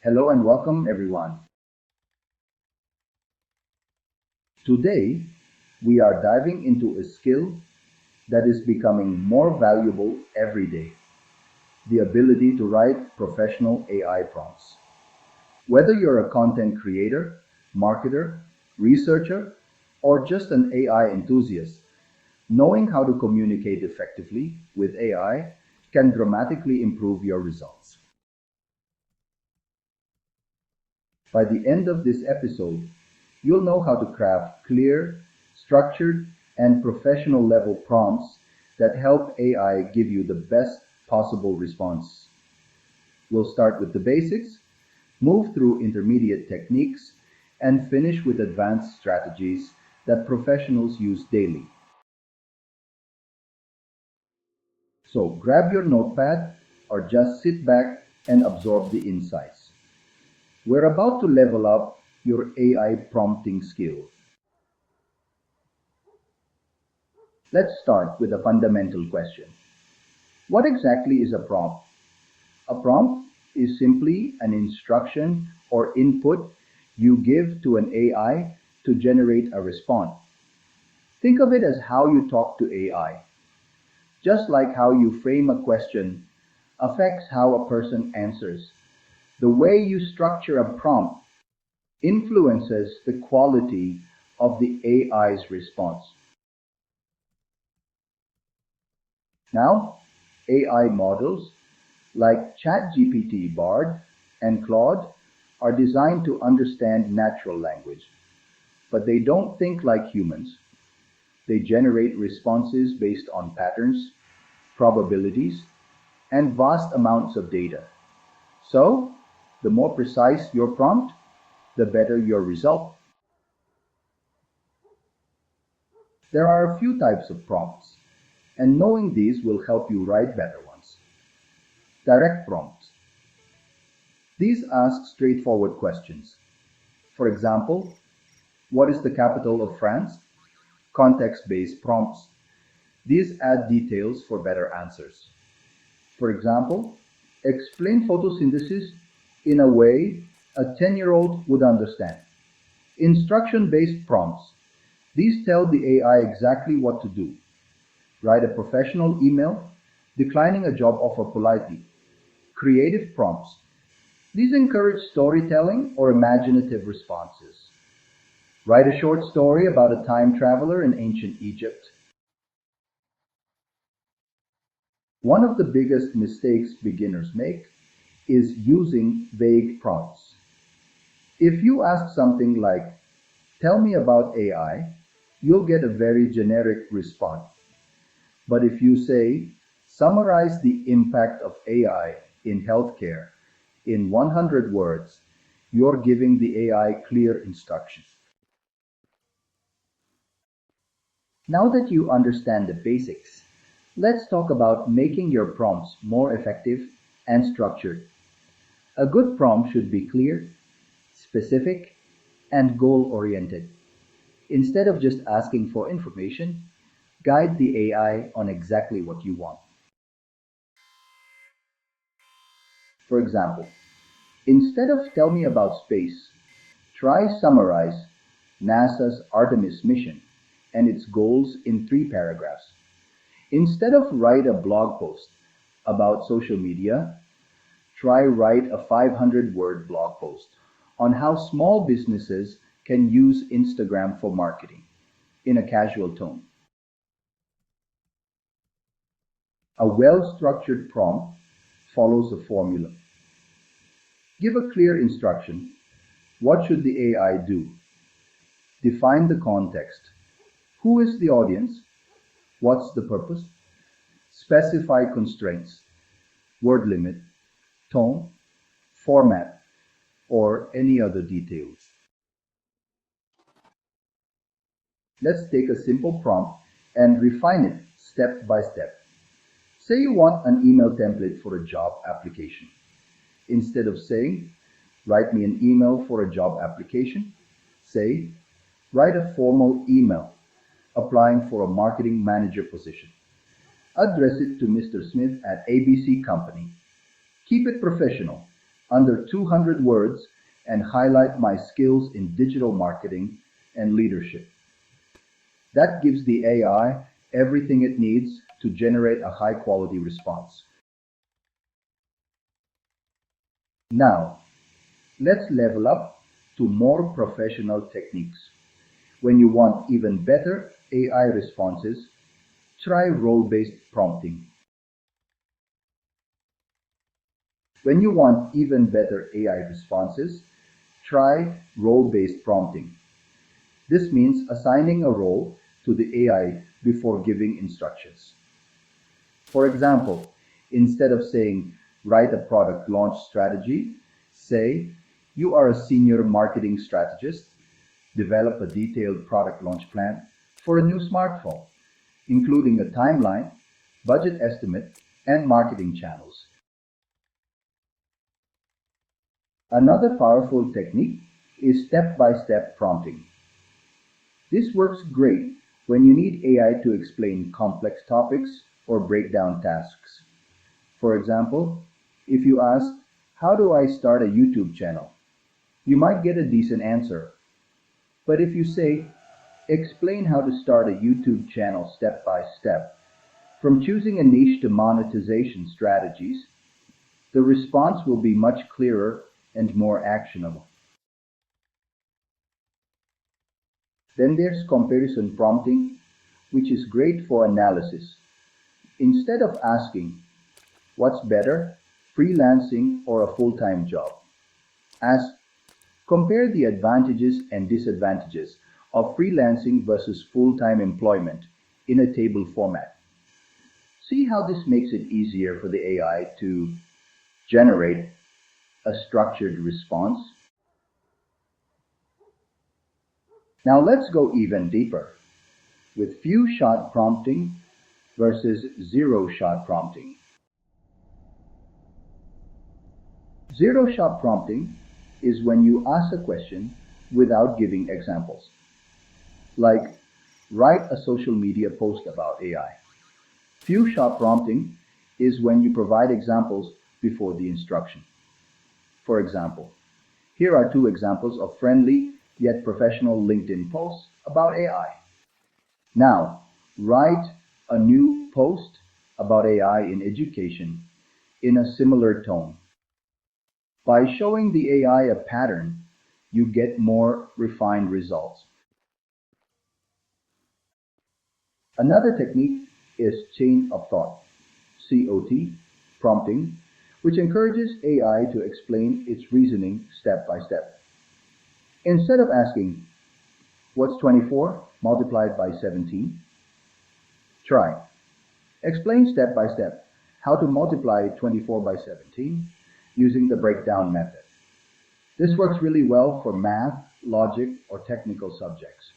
Hello and welcome everyone. Today, we are diving into a skill that is becoming more valuable every day, the ability to write professional AI prompts. Whether you're a content creator, marketer, researcher, or just an AI enthusiast, knowing how to communicate effectively with AI can dramatically improve your results. By the end of this episode, you'll know how to craft clear, structured, and professional level prompts that help AI give you the best possible response. We'll start with the basics, move through intermediate techniques, and finish with advanced strategies that professionals use daily. So grab your notepad or just sit back and absorb the insights. We're about to level up your AI prompting skills. Let's start with a fundamental question. What exactly is a prompt? A prompt is simply an instruction or input you give to an AI to generate a response. Think of it as how you talk to AI. Just like how you frame a question affects how a person answers, the way you structure a prompt influences the quality of the AI's response. Now, AI models like ChatGPT, Bard, and Claude are designed to understand natural language, but they don't think like humans. They generate responses based on patterns, probabilities, and vast amounts of data. So, the more precise your prompt, the better your result. There are a few types of prompts, and knowing these will help you write better ones. Direct prompts. These ask straightforward questions. For example, what is the capital of France? Context-based prompts. These add details for better answers. For example, explain photosynthesis in a way a 10-year-old would understand. Instruction-based prompts. These tell the AI exactly what to do. Write a professional email, declining a job offer politely. Creative prompts. These encourage storytelling or imaginative responses. Write a short story about a time traveler in ancient Egypt. One of the biggest mistakes beginners make is using vague prompts. If you ask something like, tell me about AI, you'll get a very generic response. But if you say, summarize the impact of AI in healthcare in 100 words, you're giving the AI clear instructions. Now that you understand the basics, let's talk about making your prompts more effective and structured. A good prompt should be clear, specific, and goal-oriented. Instead of just asking for information, guide the AI on exactly what you want. For example, instead of tell me about space, try summarize NASA's Artemis mission and its goals in 3 paragraphs. Instead of write a blog post about social media, try write a 500-word blog post on how small businesses can use Instagram for marketing in a casual tone. A well-structured prompt follows a formula. Give a clear instruction. What should the AI do? Define the context. Who is the audience? What's the purpose? Specify constraints, word limit, tone, format, or any other details. Let's take a simple prompt and refine it step by step. Say you want an email template for a job application. Instead of saying, write me an email for a job application, say, write a formal email applying for a marketing manager position. Address it to Mr. Smith at ABC Company. Keep it professional, under 200 words and highlight my skills in digital marketing and leadership. That gives the AI everything it needs to generate a high quality response. Now, let's level up to more professional techniques. When you want even better AI responses, try role-based prompting. When you want even better AI responses, try role-based prompting. This means assigning a role to the AI before giving instructions. For example, instead of saying, write a product launch strategy, say, you are a senior marketing strategist, develop a detailed product launch plan for a new smartphone, including a timeline, budget estimate, and marketing channels. Another powerful technique is step-by-step prompting. This works great when you need AI to explain complex topics or break down tasks. For example, if you ask, how do I start a YouTube channel? You might get a decent answer. But if you say, explain how to start a YouTube channel step by step, from choosing a niche to monetization strategies, the response will be much clearer and more actionable. Then there's comparison prompting, which is great for analysis. Instead of asking, what's better, freelancing or a full-time job? Ask, compare the advantages and disadvantages of freelancing versus full-time employment in a table format. See how this makes it easier for the AI to generate a structured response. Now let's go even deeper with few-shot prompting versus zero-shot prompting. Zero-shot prompting is when you ask a question without giving examples. Like, write a social media post about AI. Few-shot prompting is when you provide examples before the instruction. For example, here are two examples of friendly yet professional LinkedIn posts about AI. Now, write a new post about AI in education in a similar tone. By showing the AI a pattern, you get more refined results. Another technique is chain of thought, COT, prompting, which encourages AI to explain its reasoning step by step. Instead of asking, what's 24 multiplied by 17? Try. Explain step by step how to multiply 24 by 17 using the breakdown method. This works really well for math, logic, or technical subjects.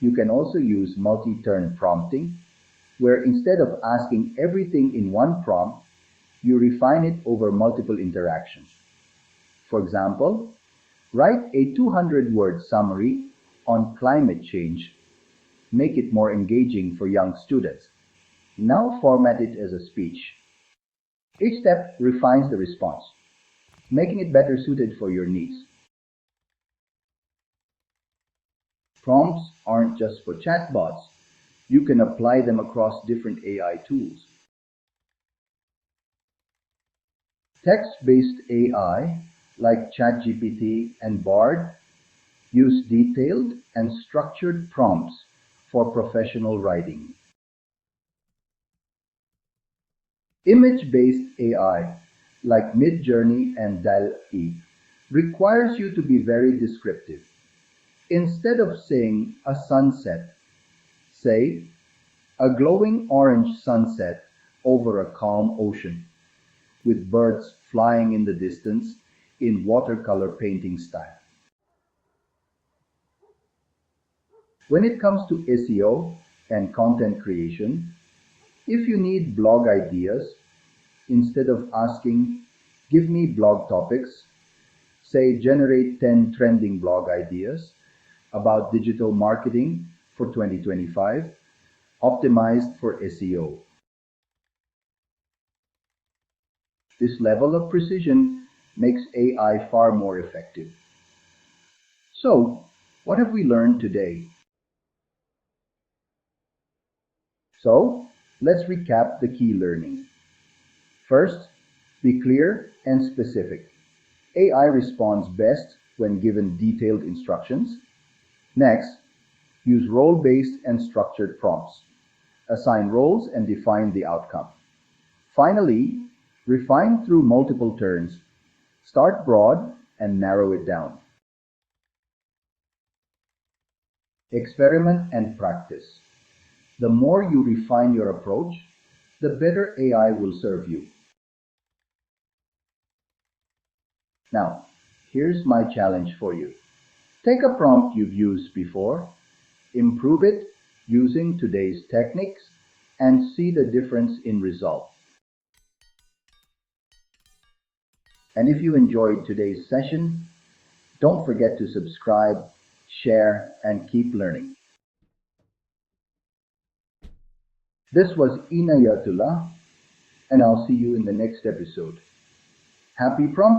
You can also use multi-turn prompting, where instead of asking everything in one prompt, you refine it over multiple interactions. For example, write a 200-word summary on climate change. Make it more engaging for young students. Now format it as a speech. Each step refines the response, making it better suited for your needs. Prompts aren't just for chatbots. You can apply them across different AI tools. Text-based AI, like ChatGPT and Bard, use detailed and structured prompts for professional writing. Image-based AI, like Midjourney and DALL-E, requires you to be very descriptive. Instead of saying a sunset, say a glowing orange sunset over a calm ocean, with birds flying in the distance in watercolor painting style. When it comes to SEO and content creation, if you need blog ideas, instead of asking, give me blog topics, say generate 10 trending blog ideas about digital marketing for 2025, optimized for SEO. This level of precision makes AI far more effective. So, what have we learned today? So, let's recap the key learning. First, be clear and specific. AI responds best when given detailed instructions. Next, use role-based and structured prompts. Assign roles and define the outcome. Finally, refine through multiple turns. Start broad and narrow it down. Experiment and practice. The more you refine your approach, the better AI will serve you. Now, here's my challenge for you. Take a prompt you've used before, improve it using today's techniques, and see the difference in result. And if you enjoyed today's session, don't forget to subscribe, share, and keep learning. This was Inayatullah, and I'll see you in the next episode. Happy prompt!